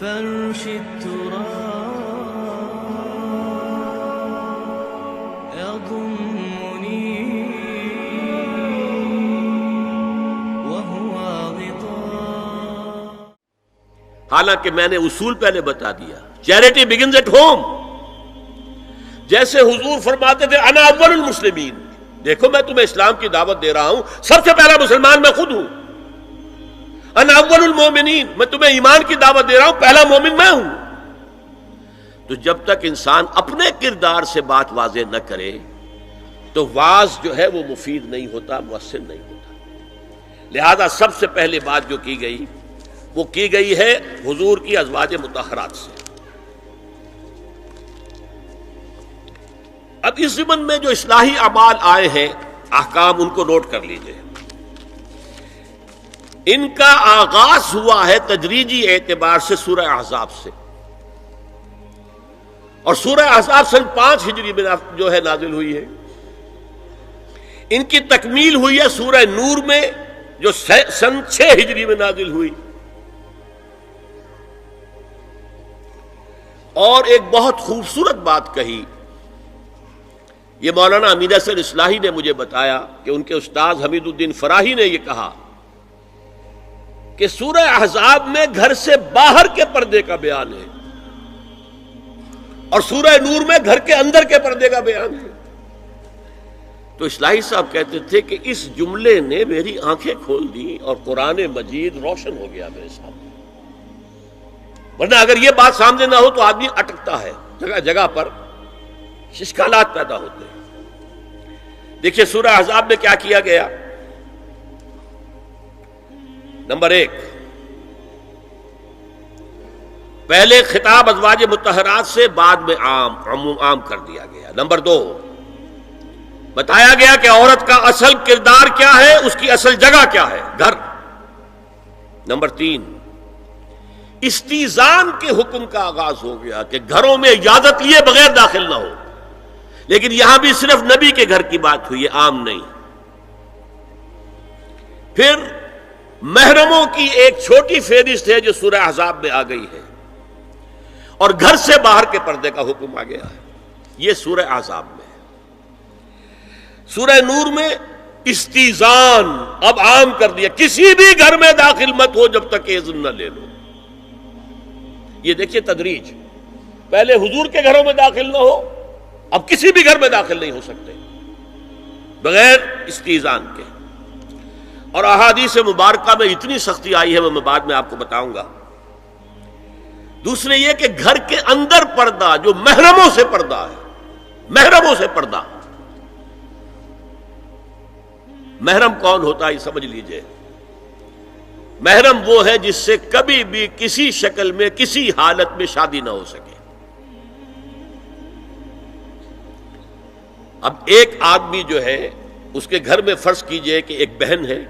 فرش التراب يضمني وهو غطاء. حالانکہ میں نے اصول پہلے بتا دیا، چیریٹی بگنز ایٹ ہوم. جیسے حضور فرماتے تھے انا اول المسلمین، دیکھو میں تمہیں اسلام کی دعوت دے رہا ہوں، سب سے پہلا مسلمان میں خود ہوں. انا اول المومنین، میں تمہیں ایمان کی دعوت دے رہا ہوں، پہلا مومن میں ہوں. تو جب تک انسان اپنے کردار سے بات واضح نہ کرے تو واز جو ہے وہ مفید نہیں ہوتا، مؤثر نہیں ہوتا. لہذا سب سے پہلے بات جو کی گئی وہ کی گئی ہے حضور کی ازواج مطہرات سے. اب اس ضمن میں جو اصلاحی اعمال آئے ہیں، احکام، ان کو نوٹ کر لیجئے. ان کا آغاز ہوا ہے تدریجی اعتبار سے سورہ احزاب سے، اور سورہ احزاب سن 5 ہجری میں جو ہے نازل ہوئی ہے. ان کی تکمیل ہوئی ہے سورہ نور میں جو سن 6 ہجری میں نازل ہوئی. اور ایک بہت خوبصورت بات کہی، یہ مولانا امین احسن اصلاحی نے مجھے بتایا کہ ان کے استاد حمید الدین فراہی نے یہ کہا کہ سورہ احزاب میں گھر سے باہر کے پردے کا بیان ہے اور سورہ نور میں گھر کے اندر کے پردے کا بیان ہے. تو اصلاحی صاحب کہتے تھے کہ اس جملے نے میری آنکھیں کھول دی اور قرآن مجید روشن ہو گیا میرے سامنے. ورنہ اگر یہ بات سامنے نہ ہو تو آدمی اٹکتا ہے، جگہ جگہ پر اشکالات پیدا ہوتے ہیں. دیکھیے سورہ احزاب میں کیا کیا گیا. نمبر 1، پہلے خطاب ازواج مطہرات سے، بعد میں عام کر دیا گیا. نمبر 2، بتایا گیا کہ عورت کا اصل کردار کیا ہے، اس کی اصل جگہ کیا ہے، گھر. نمبر 3، استیزان کے حکم کا آغاز ہو گیا کہ گھروں میں اجازت لیے بغیر داخل نہ ہو. لیکن یہاں بھی صرف نبی کے گھر کی بات ہوئی ہے، عام نہیں. پھر محرموں کی ایک چھوٹی فہرست ہے جو سورہ احزاب میں آ گئی ہے، اور گھر سے باہر کے پردے کا حکم آ گیا ہے، یہ سورہ احزاب میں ہے. سورہ نور میں استیزان اب عام کر دیا، کسی بھی گھر میں داخل مت ہو جب تک اذن نہ لے لو. یہ دیکھیے تدریج، پہلے حضور کے گھروں میں داخل نہ ہو، اب کسی بھی گھر میں داخل نہیں ہو سکتے بغیر استیزان کے. اور احادیث مبارکہ میں اتنی سختی آئی ہے، میں بعد میں آپ کو بتاؤں گا. دوسرے یہ کہ گھر کے اندر پردہ جو محرموں سے پردہ ہے، محرموں سے پردہ. محرم کون ہوتا ہے یہ سمجھ لیجئے. محرم وہ ہے جس سے کبھی بھی کسی شکل میں کسی حالت میں شادی نہ ہو سکے. اب ایک آدمی جو ہے اس کے گھر میں فرض کیجئے کہ ایک بہن ہے،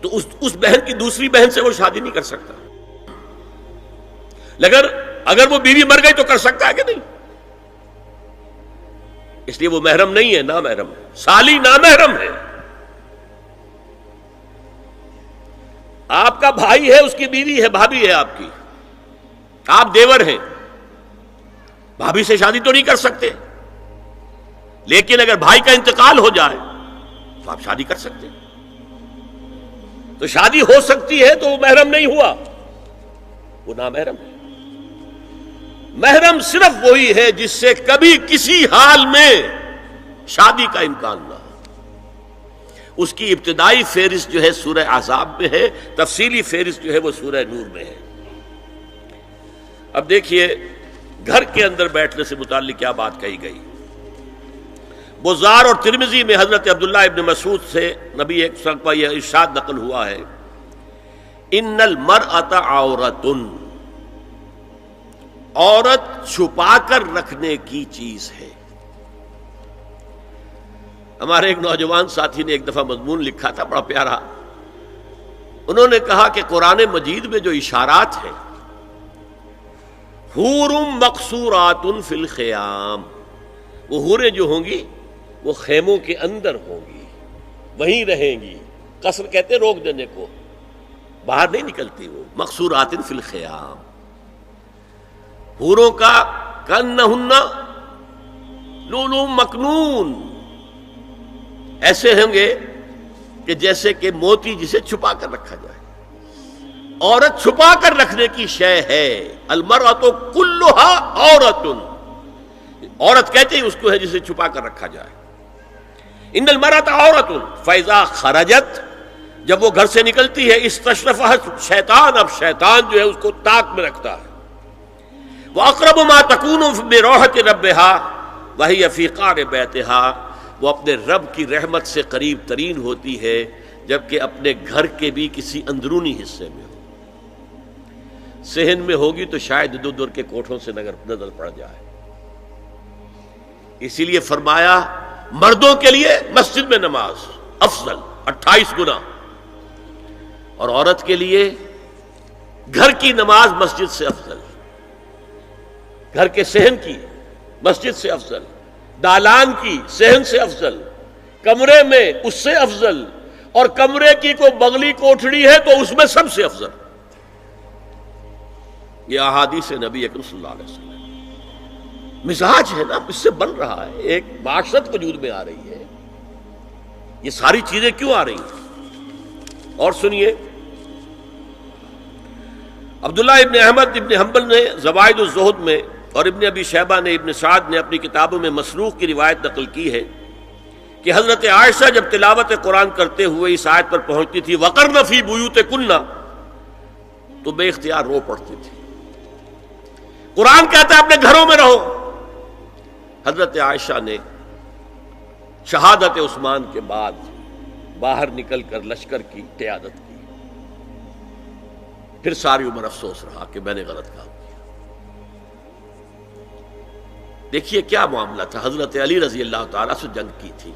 تو اس بہن کی دوسری بہن سے وہ شادی نہیں کر سکتا. اگر وہ بیوی مر گئی تو کر سکتا ہے کہ نہیں؟ اس لیے وہ محرم نہیں ہے، نامحرم ہے. سالی نامحرم ہے. آپ کا بھائی ہے، اس کی بیوی ہے، بھابھی ہے آپ کی، آپ دیور ہیں، بھابھی سے شادی تو نہیں کر سکتے. لیکن اگر بھائی کا انتقال ہو جائے تو آپ شادی کر سکتے. تو شادی ہو سکتی ہے تو وہ محرم نہیں ہوا، وہ نامحرم ہے. محرم صرف وہی ہے جس سے کبھی کسی حال میں شادی کا امکان نہ ہو. اس کی ابتدائی فہرست جو ہے سورہ احزاب میں ہے، تفصیلی فہرست جو ہے وہ سورہ نور میں ہے. اب دیکھیے گھر کے اندر بیٹھنے سے متعلق کیا بات کہی گئی. بزار اور ترمذی میں حضرت عبداللہ ابن مسعود سے نبی ایک وسلم کا یہ ارشاد نقل ہوا ہے، ان المرأۃ عورۃ، عورت چھپا کر رکھنے کی چیز ہے. ہمارے ایک نوجوان ساتھی نے ایک دفعہ مضمون لکھا تھا بڑا پیارا. انہوں نے کہا کہ قرآن مجید میں جو اشارات ہیں، حور مقصورات فی الخیام، وہ حوریں جو ہوں گی وہ خیموں کے اندر ہوں گی، وہیں رہیں گی. قصر کہتے ہیں روک دینے کو، باہر نہیں نکلتی وہ، مقصورات فی الخیام، حوروں کا کانہن لؤلؤ مکنون، ایسے ہوں گے کہ جیسے کہ موتی جسے چھپا کر رکھا جائے. عورت چھپا کر رکھنے کی شے ہے. المرأۃ کلھا عورۃ، عورت کہتے ہیں اس کو ہے جسے چھپا کر رکھا جائے. ان المرأۃ عورۃ فاذا خرجت، جب وہ گھر سے نکلتی ہے، استشرفھا شیطان، اب شیطان جو ہے اس کو طاق میں رکھتا ہے. واقرب ما تکون برحمۃ ربھا وہی فی قعر بیتھا، وہ اپنے رب کی رحمت سے قریب ترین ہوتی ہے جبکہ اپنے گھر کے بھی کسی اندرونی حصے میں ہو. صحن میں ہوگی تو شاید ادھر ادھر کے کوٹھوں سے نظر پڑ جائے. اسی لیے فرمایا مردوں کے لیے مسجد میں نماز افضل 28 گنا، اور عورت کے لیے گھر کی نماز مسجد سے افضل، گھر کے صحن کی مسجد سے افضل، دالان کی صحن سے افضل، کمرے میں اس سے افضل، اور کمرے کی کوئی بغلی کوٹھڑی ہے تو اس میں سب سے افضل. یہ احادیث نبی اکرم صلی اللہ علیہ وسلم. مزاج ہے نا، اس سے بن رہا ہے، ایک معاشرت وجود میں آ رہی ہے. یہ ساری چیزیں کیوں آ رہی ہیں؟ اور سنیے، عبداللہ ابن احمد ابن حنبل نے زوائد الزہد میں اور ابن ابی شیبہ نے، ابن سعد نے اپنی کتابوں میں مسروق کی روایت نقل کی ہے کہ حضرت عائشہ جب تلاوت قرآن کرتے ہوئے اس آیت پر پہنچتی تھی وقرن فی بیوتکن، تو بے اختیار رو پڑتی تھی. قرآن کہتا ہے اپنے گھروں میں رہو. حضرت عائشہ نے شہادت عثمان کے بعد باہر نکل کر لشکر کی قیادت کی. پھر ساری عمر افسوس رہا کہ میں نے غلط کام کیا. دیکھیے کیا معاملہ تھا. حضرت علی رضی اللہ تعالیٰ سے جنگ کی تھی،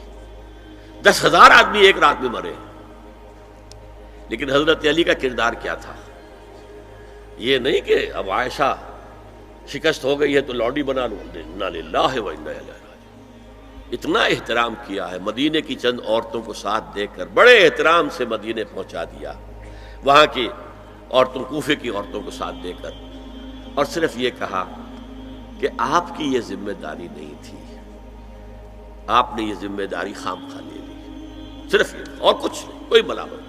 10,000 آدمی ایک رات میں مرے، لیکن حضرت علی کا کردار کیا تھا؟ یہ نہیں کہ اب عائشہ شکست ہو گئی ہے تو لوڈی بنا لو. انا للہ و انا الیہ راجعون. اتنا احترام کیا ہے، مدینے کی چند عورتوں کو ساتھ دے کر بڑے احترام سے مدینے پہنچا دیا، وہاں کی عورتوں، کوفے کی عورتوں کو ساتھ دے کر، اور صرف یہ کہا کہ آپ کی یہ ذمہ داری نہیں تھی، آپ نے یہ ذمہ داری خام خواہ لے لی. صرف یہ، اور کچھ نہیں، کوئی ملامت نہیں.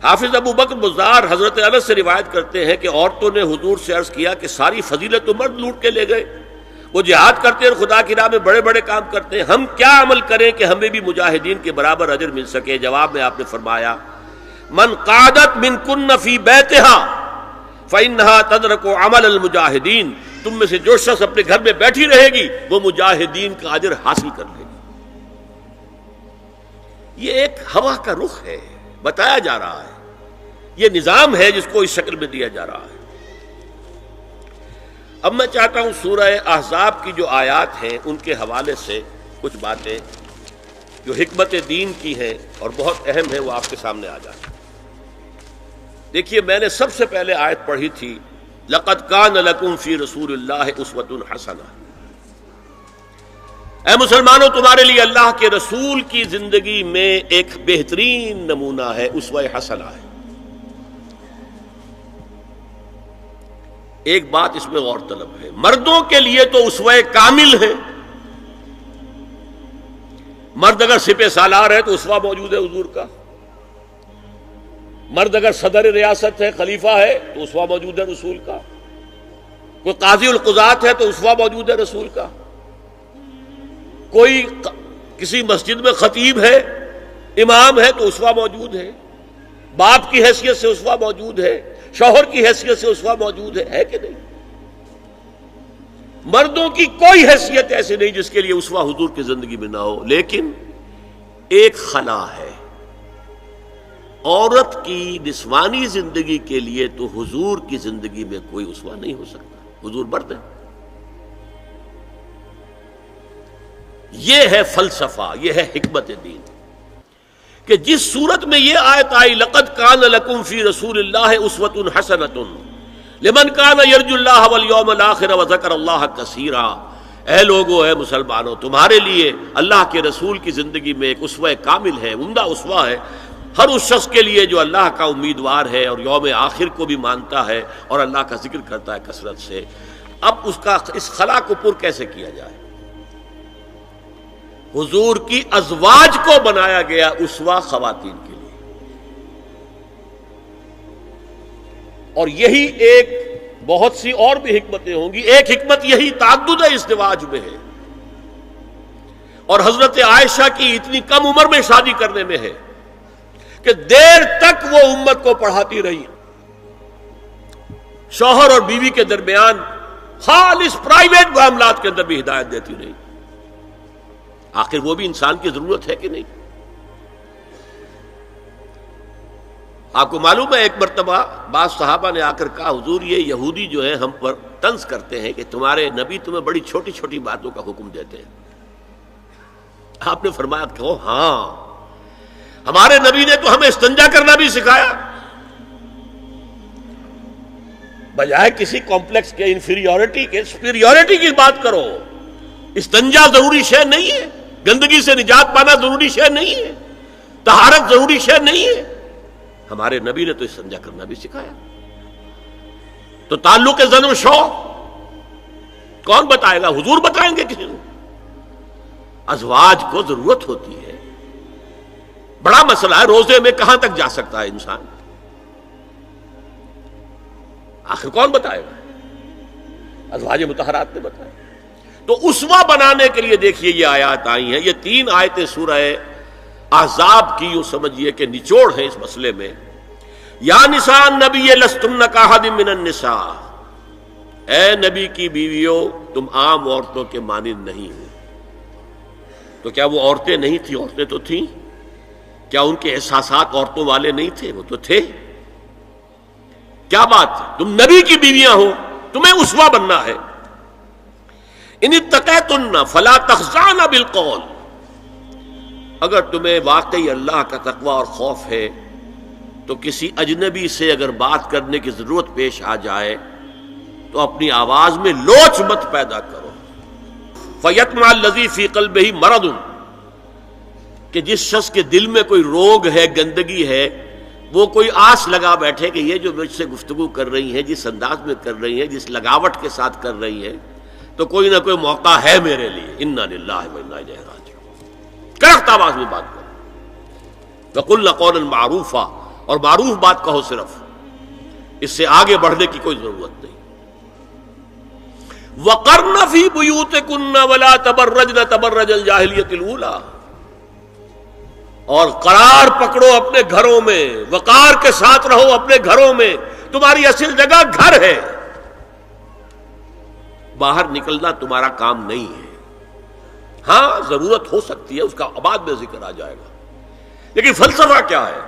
حافظ ابو بکر بزار حضرت انس سے روایت کرتے ہیں کہ عورتوں نے حضور سے عرض کیا کہ ساری فضیلت تو مرد لوٹ کے لے گئے، وہ جہاد کرتے ہیں اور خدا کی راہ میں بڑے بڑے کام کرتے ہیں، ہم کیا عمل کریں کہ ہمیں بھی مجاہدین کے برابر اجر مل سکے؟ جواب میں آپ نے فرمایا من قعدت منکن فی بیتہا فإنہا تدرک عمل المجاہدین، تم میں سے جو شخص اپنے گھر میں بیٹھی رہے گی وہ مجاہدین کا اجر حاصل کر لے گی. یہ ایک ہوا کا رخ ہے، بتایا جا رہا ہے، یہ نظام ہے جس کو اس شکل میں دیا جا رہا ہے. اب میں چاہتا ہوں سورہ احزاب کی جو آیات ہیں ان کے حوالے سے کچھ باتیں جو حکمت دین کی ہیں اور بہت اہم ہیں وہ آپ کے سامنے آ جائیں. دیکھیے میں نے سب سے پہلے آیت پڑھی تھی لَقَدْ كَانَ لَكُمْ فِي رَسُولِ اللَّهِ أُسْوَةٌ حَسَنَةٌ. اے مسلمانوں تمہارے لیے اللہ کے رسول کی زندگی میں ایک بہترین نمونہ ہے، اسوہ حسنہ ہے. ایک بات اس میں غور طلب ہے، مردوں کے لیے تو اسوہ کامل ہے. مرد اگر سپہ سالار ہے تو اسوہ موجود ہے حضور کا، مرد اگر صدر ریاست ہے، خلیفہ ہے تو اسوہ موجود ہے رسول کا، کوئی قاضی القضات ہے تو اسوہ موجود ہے رسول کا، کوئی کسی مسجد میں خطیب ہے، امام ہے تو اسوہ موجود ہے، باپ کی حیثیت سے اسوہ موجود ہے، شوہر کی حیثیت سے اسوہ موجود ہے کہ نہیں؟ مردوں کی کوئی حیثیت ایسی نہیں جس کے لیے اسوہ حضور کی زندگی میں نہ ہو. لیکن ایک خلا ہے، عورت کی نسوانی زندگی کے لیے تو حضور کی زندگی میں کوئی اسوہ نہیں ہو سکتا. حضور مرد ہے. یہ ہے فلسفہ، یہ ہے حکمت دین کہ جس صورت میں یہ آیت آئی لقد کان لکم فی رسول اللہ اسوۃ حسنۃ لمن کان یرجو اللہ والیوم الآخر وذکر اللہ کثیرا، اے لوگو، اے مسلمانوں، تمہارے لیے اللہ کے رسول کی زندگی میں ایک اسوہ کامل ہے، عمدہ اسوہ ہے ہر اس شخص کے لیے جو اللہ کا امیدوار ہے اور یوم آخر کو بھی مانتا ہے اور اللہ کا ذکر کرتا ہے کثرت سے۔ اب اس خلا کو پر کیسے کیا جائے؟ حضور کی ازواج کو بنایا گیا اسوہ خواتین کے لیے، اور یہی ایک بہت سی اور بھی حکمتیں ہوں گی۔ ایک حکمت یہی تعدد ازدواج میں ہے، اور حضرت عائشہ کی اتنی کم عمر میں شادی کرنے میں ہے کہ دیر تک وہ امت کو پڑھاتی رہی، شوہر اور بیوی کے درمیان خالص پرائیویٹ معاملات کے اندر بھی ہدایت دیتی رہی۔ آخر وہ بھی انسان کی ضرورت ہے کہ نہیں؟ آپ کو معلوم ہے ایک مرتبہ بعض صحابہ نے آ کر کہا، حضور یہ یہودی جو ہے ہم پر طنز کرتے ہیں کہ تمہارے نبی تمہیں بڑی چھوٹی چھوٹی باتوں کا حکم دیتے ہیں۔ آپ نے فرمایا کہ ہاں، ہمارے نبی نے تو ہمیں استنجا کرنا بھی سکھایا، بجائے کسی کمپلیکس کے انفیریورٹی کے سپیریورٹی کی بات کرو۔ استنجا ضروری شے نہیں ہے، گندگی سے نجات پانا ضروری شے نہیں ہے، طہارت ضروری شے نہیں ہے، ہمارے نبی نے تو استنجا کرنا بھی سکھایا۔ تو تعلق زن و شو کون بتائے گا؟ حضور بتائیں گے کسی کو؟ ازواج کو ضرورت ہوتی ہے، بڑا مسئلہ ہے، روزے میں کہاں تک جا سکتا ہے انسان؟ آخر کون بتائے گا؟ ازواج مطہرات نے بتایا۔ تو اسوہ بنانے کے لیے دیکھیے یہ آیات آئی ہیں، یہ 3 آیتیں سورہ احزاب کی یوں سمجھیے کہ نچوڑ ہے اس مسئلے میں۔ یا نساء النبی لستن کاحد من النساء، اے نبی کی بیویوں تم عام عورتوں کے مانند نہیں ہو۔ تو کیا وہ عورتیں نہیں تھیں؟ عورتیں تو تھیں۔ کیا ان کے احساسات عورتوں والے نہیں تھے؟ وہ تو تھے۔ کیا بات ہے؟ تم نبی کی بیویاں ہو، تمہیں اسوہ بننا ہے۔ ان اتقیتن فلا تخضعن بالقول، اگر تمہیں واقعی اللہ کا تقوی اور خوف ہے تو کسی اجنبی سے اگر بات کرنے کی ضرورت پیش آ جائے تو اپنی آواز میں لوچ مت پیدا کرو۔ فیطمع الذی فی قلبہ مرض، کہ جس شخص کے دل میں کوئی روگ ہے، گندگی ہے، وہ کوئی آس لگا بیٹھے کہ یہ جو مجھ سے گفتگو کر رہی ہیں، جس انداز میں کر رہی ہیں، جس لگاوٹ کے ساتھ کر رہی ہیں، تو کوئی نہ کوئی موقع ہے میرے لیے۔ انا للہ و انا الیہ راجعون، کرخت آواز میں بات کرو۔ وقلن قولا معروفا، اور معروف بات کہو، صرف اس سے آگے بڑھنے کی کوئی ضرورت نہیں۔ وقرن فی بیوتکن ولا تبرجن تبرج الجاہلیۃ الاولی، اور قرار پکڑو اپنے گھروں میں، وقار کے ساتھ رہو اپنے گھروں میں، تمہاری اصل جگہ گھر ہے، باہر نکلنا تمہارا کام نہیں ہے۔ ہاں ضرورت ہو سکتی ہے، اس کا بعد میں ذکر آ جائے گا، لیکن فلسفہ کیا ہے؟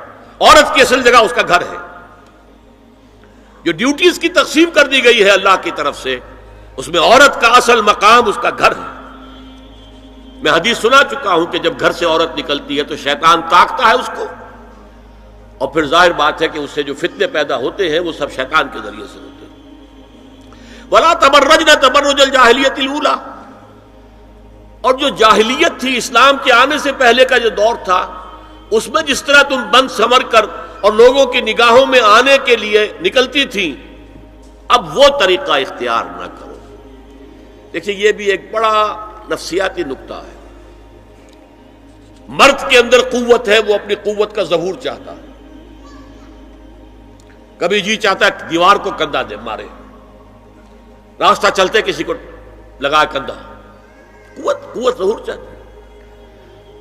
عورت کی اصل جگہ اس کا گھر ہے۔ جو ڈیوٹیز کی تقسیم کر دی گئی ہے اللہ کی طرف سے، اس میں عورت کا اصل مقام اس کا گھر ہے۔ میں حدیث سنا چکا ہوں کہ جب گھر سے عورت نکلتی ہے تو شیطان تاکتا ہے اس کو، اور پھر ظاہر بات ہے کہ اس سے جو فتنے پیدا ہوتے ہیں وہ سب شیطان کے ذریعے سے ہوتے ہیں۔ وَلَا تَبَرَّجْنَ تَبَرُّجَ الْجَاهِلِيَّةِ الْأُولَىٰ، اور جو جاہلیت تھی، اسلام کے آنے سے پہلے کا جو دور تھا، اس میں جس طرح تم بند سمر کر اور لوگوں کی نگاہوں میں آنے کے لیے نکلتی تھی، اب وہ طریقہ اختیار نہ کرو۔ دیکھیے یہ بھی ایک بڑا نفسیاتی نکتہ ہے۔ مرد کے اندر قوت ہے، وہ اپنی قوت کا ظہور چاہتا ہے، کبھی جی چاہتا ہے دیوار کو کندھا دے مارے، راستہ چلتے کسی کو لگا کندھا، قوت ظہور چاہتا ہے۔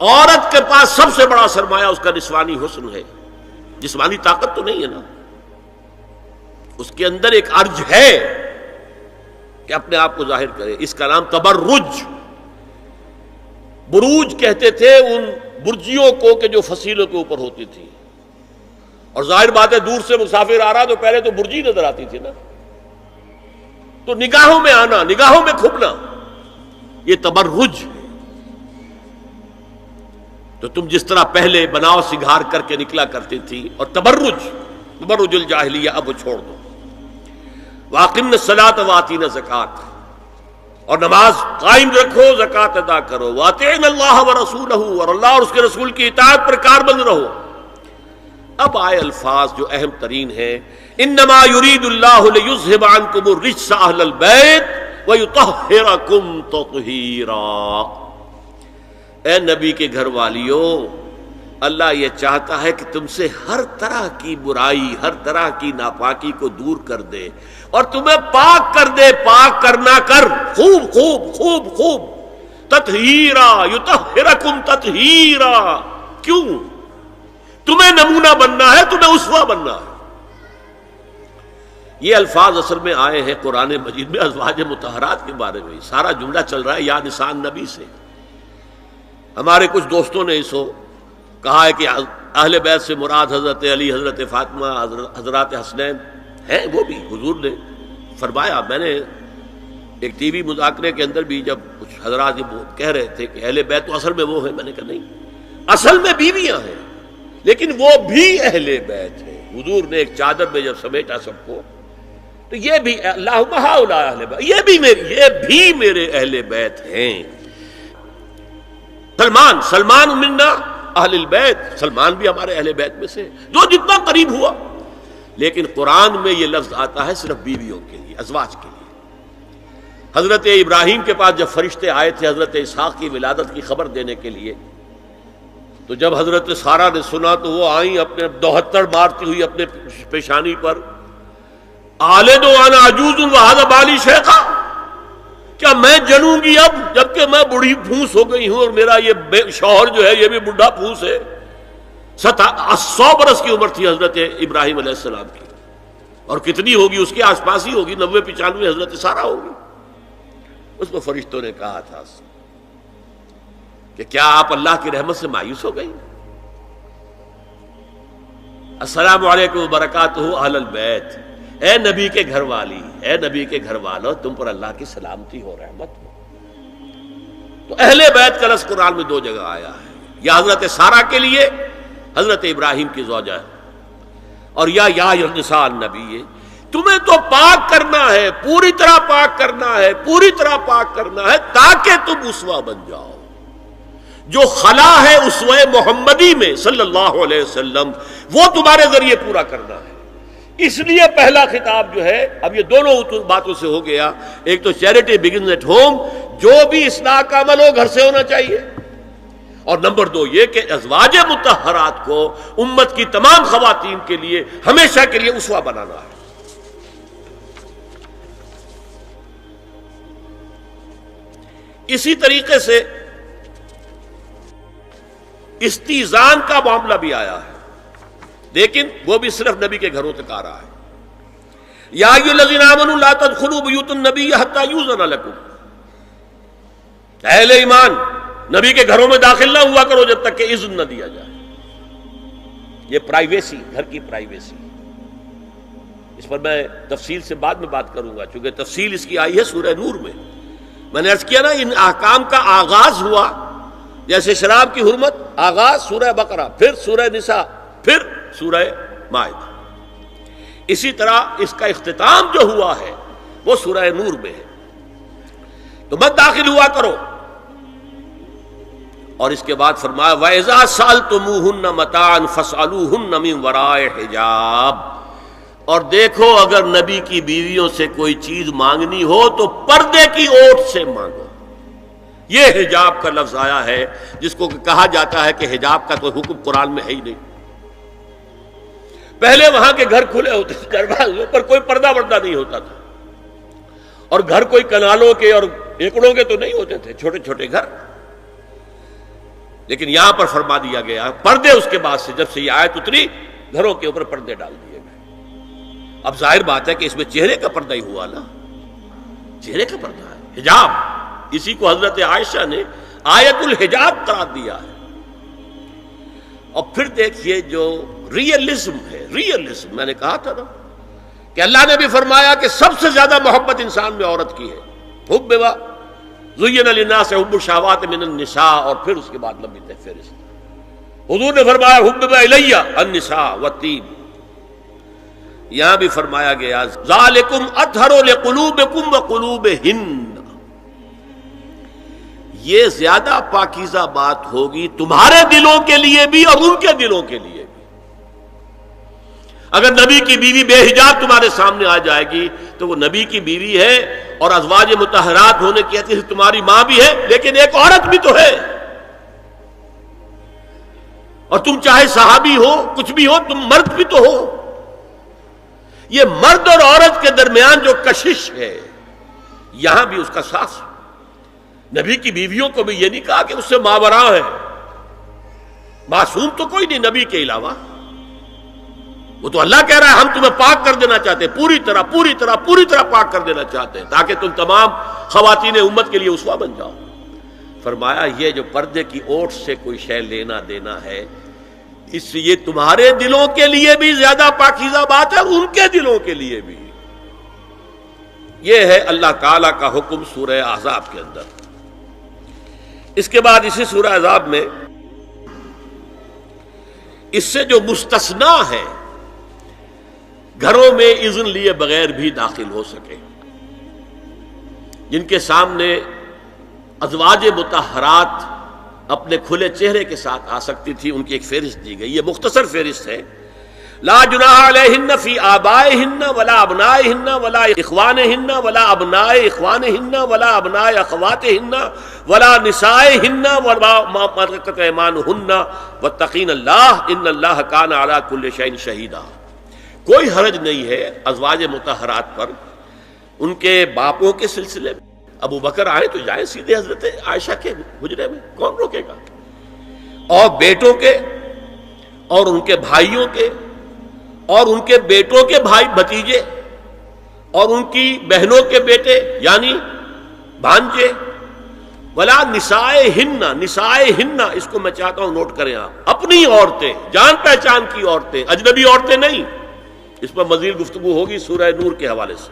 عورت کے پاس سب سے بڑا سرمایہ اس کا نسوانی حسن ہے، جسمانی طاقت تو نہیں ہے نا، اس کے اندر ایک ارج ہے کہ اپنے آپ کو ظاہر کرے۔ اس کا نام تبرج، بروج کہتے تھے ان برجیوں کو کہ جو فصیلوں کے اوپر ہوتی تھی، اور ظاہر بات ہے دور سے مسافر آ رہا تو پہلے تو برجی نظر آتی تھی نا، تو نگاہوں میں آنا، نگاہوں میں کھپنا، یہ تبرج ہے۔ تو تم جس طرح پہلے بناؤ سنگھار کر کے نکلا کرتی تھی، اور تبرج الجاہلیہ اب وہ چھوڑ دو۔ وَأَقِمْنَ الصَّلَاةَ وَآتِينَ الزَّكَاةَ، اور نماز قائم رکھو، زکوٰۃ ادا کرو، وَأَطِیعُوا اللَّهَ وَرَسُولَهُ، اور اللہ اور اس کے رسول کی اطاعت پر کاربند رہو۔ اب آئے الفاظ جو اہم ترین ہیں، انما یرید اللہ لیذھب عنکم الرجس اہل البیت ویطہرکم تطہیرا۔ اے نبی کے گھر والیو، اللہ یہ چاہتا ہے کہ تم سے ہر طرح کی برائی، ہر طرح کی ناپاکی کو دور کر دے اور تمہیں پاک کر دے۔ پاک کرنا کر، خوب خوب خوب خوب، تطہیرا، یطہرکم تطہیرا۔ کیوں؟ تمہیں نمونہ بننا ہے، تمہیں اسوہ بننا ہے۔ یہ الفاظ اصل میں آئے ہیں قرآن مجید میں ازواج مطہرات کے بارے میں۔ سارا جملہ چل رہا ہے یا نساء نبی سے۔ ہمارے کچھ دوستوں نے اسو کہا ہے کہ اہل بیت سے مراد حضرت علی، حضرت فاطمہ، حضرات حسنین ہیں۔ وہ بھی حضور نے فرمایا، میں نے ایک ٹی وی مذاکرے کے اندر بھی جب کچھ حضرات یہ کہہ رہے تھے کہ اہل بیت تو اصل میں وہ ہیں، میں نے کہا نہیں، اصل میں بیویاں ہیں لیکن وہ بھی اہل بیت ہیں۔ حضور نے ایک چادر میں جب سمیٹا سب کو، تو یہ بھی اللہم ہؤلاء اہل بیت، یہ بھی میرے اہل بیت ہیں۔ سلمان منا اہل البیت، سلمان بھی ہمارے اہل بیت میں سے، جو جتنا قریب ہوا۔ لیکن قرآن میں یہ لفظ آتا ہے صرف بیویوں کے لیے، ازواج کے لیے۔ حضرت ابراہیم کے پاس جب فرشتے آئے تھے حضرت اسحاق کی ولادت کی خبر دینے کے لیے، تو جب حضرت سارہ نے سنا تو وہ آئیں اپنے 72 مارتی ہوئی اپنے پیشانی پر، آلد وانا عجوز وہذا بالی شیخا، کیا میں جنوں گی اب جبکہ میں بوڑھی پھونس ہو گئی ہوں اور میرا یہ شوہر جو ہے یہ بھی بڈھا پھونس ہے۔ 100 برس کی عمر تھی حضرت ابراہیم علیہ السلام کی، اور کتنی ہوگی اس کے آس پاس ہی ہوگی، 90-95 حضرت سارہ ہوگی۔ اس کو فرشتوں نے کہا تھا کہ کیا آپ اللہ کی رحمت سے مایوس ہو گئی؟ السلام علیکم وبرکاتہ اہل البیت، اے نبی کے گھر والی، اے نبی کے گھر والو، تم پر اللہ کی سلامتی ہو، رحمت ہو۔ تو اہل بیت کا لفظ قرآن میں 2 جگہ آیا ہے، یا حضرت سارہ کے لیے حضرت ابراہیم کی زوجہ، اور یا نساء النبی، تمہیں تو پاک کرنا ہے، پوری طرح پاک کرنا ہے، پوری طرح پاک کرنا ہے تاکہ تم اسوہ بن جاؤ۔ جو خلا ہے اسوہ محمدی میں صلی اللہ علیہ وسلم، وہ تمہارے ذریعے پورا کرنا ہے۔ اس لیے پہلا خطاب جو ہے، اب یہ دونوں باتوں سے ہو گیا، ایک تو چیریٹی بگنز ایٹ ہوم، جو بھی اصلاح کا عمل ہو گھر سے ہونا چاہیے، اور نمبر 2 یہ کہ ازواج مطہرات کو امت کی تمام خواتین کے لیے ہمیشہ کے لیے اسوہ بنانا ہے۔ اسی طریقے سے استیزان کا معاملہ بھی آیا ہے، لیکن وہ بھی صرف نبی کے گھروں تک آ رہا ہے۔ یا ایھا الذین آمنوا لا تدخلوا بیوت النبی حتی یؤذن لکم، اہل ایمان نبی کے گھروں میں داخل نہ ہوا کرو جب تک کہ اذن نہ دیا جائے۔ یہ پرائیویسی، گھر کی پرائیویسی، اس پر میں تفصیل سے بعد میں بات کروں گا، چونکہ تفصیل اس کی آئی ہے سورہ نور میں۔ میں نے عرض کیا نا، ان احکام کا آغاز ہوا، جیسے شراب کی حرمت، آغاز سورہ بقرہ، پھر سورہ نساء، پھر سورہ مائدہ۔ اسی طرح اس کا اختتام جو ہوا ہے وہ سورہ نور میں ہے۔ تو مت داخل ہوا کرو، اور اس کے بعد فرمایا وَإِذَا سَأَلْتُمُوهُنَّ مَتَاعًا فَاسْأَلُوهُنَّ مِنْ وَرَاءِ حِجَابٍ، اور دیکھو اگر نبی کی بیویوں سے کوئی چیز مانگنی ہو تو پردے کی اوٹ سے مانگو۔ یہ حجاب کا لفظ آیا ہے، جس کو کہا جاتا ہے کہ حجاب کا کوئی حکم قرآن میں ہے ہی نہیں۔ پہلے وہاں کے گھر کھلے ہوتے تھے، دروازوں پر کوئی پردہ وردہ نہیں ہوتا تھا، اور گھر کوئی کنالوں کے اور ایکڑوں کے تو نہیں ہوتے تھے، چھوٹے چھوٹے گھر۔ لیکن یہاں پر فرما دیا گیا پردے، اس کے بعد سے جب سے یہ آیت اتری گھروں کے اوپر پردے ڈال دیے گئے۔ اب ظاہر بات ہے کہ اس میں چہرے کا پردہ ہی ہوا نا، چہرے کا پردہ ہے حجاب، اسی کو حضرت عائشہ نے آیت الحجاب قرار دیا ہے۔ اور پھر دیکھیے جو ریئلزم ہے، ریئلزم میں نے کہا تھا نا کہ اللہ نے بھی فرمایا کہ سب سے زیادہ محبت انسان میں عورت کی ہے، حب زین للناس حب الشہوات من النساء، اور پھر اس کے بعد لمبی فہرست۔ حضور نے فرمایا حبب الی النساء والطیب، یہاں بھی فرمایا گیا ذالکم اطہر لقلوبکم وقلوبہن، یہ زیادہ پاکیزہ بات ہوگی تمہارے دلوں کے لیے بھی اور ان کے دلوں کے لیے بھی۔ اگر نبی کی بیوی بے حجاب تمہارے سامنے آ جائے گی تو وہ نبی کی بیوی ہے اور ازواج مطہرات ہونے کی حیثیت سے تمہاری ماں بھی ہے، لیکن ایک عورت بھی تو ہے، اور تم چاہے صحابی ہو کچھ بھی ہو، تم مرد بھی تو ہو۔ یہ مرد اور عورت کے درمیان جو کشش ہے یہاں بھی اس کا ساس۔ نبی کی بیویوں کو بھی یہ نہیں کہا کہ اس سے ماوراء ہے، معصوم تو کوئی نہیں نبی کے علاوہ، وہ تو اللہ کہہ رہا ہے ہم تمہیں پاک کر دینا چاہتے ہیں، پوری طرح پاک کر دینا چاہتے ہیں تاکہ تم تمام خواتین امت کے لیے اسوہ بن جاؤ۔ فرمایا یہ جو پردے کی اوٹ سے کوئی شے لینا دینا ہے، اس سے یہ تمہارے دلوں کے لیے بھی زیادہ پاکیزہ بات ہے اور ان کے دلوں کے لیے بھی۔ یہ ہے اللہ تعالی کا حکم سورہ احزاب کے اندر۔ اس کے بعد اسی سورہ احزاب میں اس سے جو مستثنا ہے، گھروں میں اذن لیے بغیر بھی داخل ہو سکے، جن کے سامنے ازواج مطہرات اپنے کھلے چہرے کے ساتھ آ سکتی تھی، ان کی ایک فہرست دی گئی۔ یہ مختصر فہرست ہے۔ لا جناح علیہن فی آبائہن ولا ابنائہن ولا اخوانہن ولا ابناء اخوانہن ولا ابناء اخواتہن ولا نسائہن ولا ما ملکت ایمانہن واتقین اللہ ان اللہ کان علی کل شیء شہیدا۔ کوئی حرج نہیں ہے ازواج مطہرات پر ان کے باپوں کے سلسلے میں۔ ابو بکر آئے تو جائیں سیدھے حضرت عائشہ کے حجرے میں، کون روکے گا؟ اور بیٹوں کے اور ان کے بھائیوں کے اور ان کے بیٹوں کے بھائی بھتیجے اور ان کی بہنوں کے بیٹے یعنی بھانجے، ولا نسائہن، نسائہن اس کو میں چاہتا ہوں نوٹ کریں آپ، اپنی عورتیں، جان پہچان کی عورتیں، اجنبی عورتیں نہیں۔ اس پر مزید گفتگو ہوگی سورہ نور کے حوالے سے۔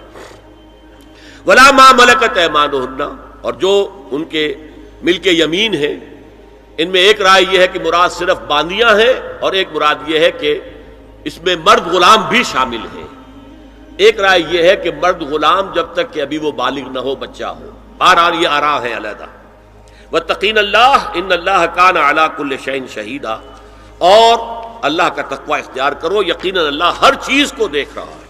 ولا ما ملکت ایمانہن، اور جو ان کے ملک یمین ہیں، ان میں ایک رائے یہ ہے کہ مراد صرف باندیاں ہیں اور ایک مراد یہ ہے کہ اس میں مرد غلام بھی شامل ہیں۔ ایک رائے یہ ہے کہ مرد غلام جب تک کہ ابھی وہ بالغ نہ ہو، بچہ ہو۔ بہرحال یہ آراء ہے علیحدہ۔ واتقین اللہ ان اللہ کان علی کل شیء شہیدا، اور اللہ کا تقوی اختیار کرو، یقیناً اللہ ہر چیز کو دیکھ رہا ہے۔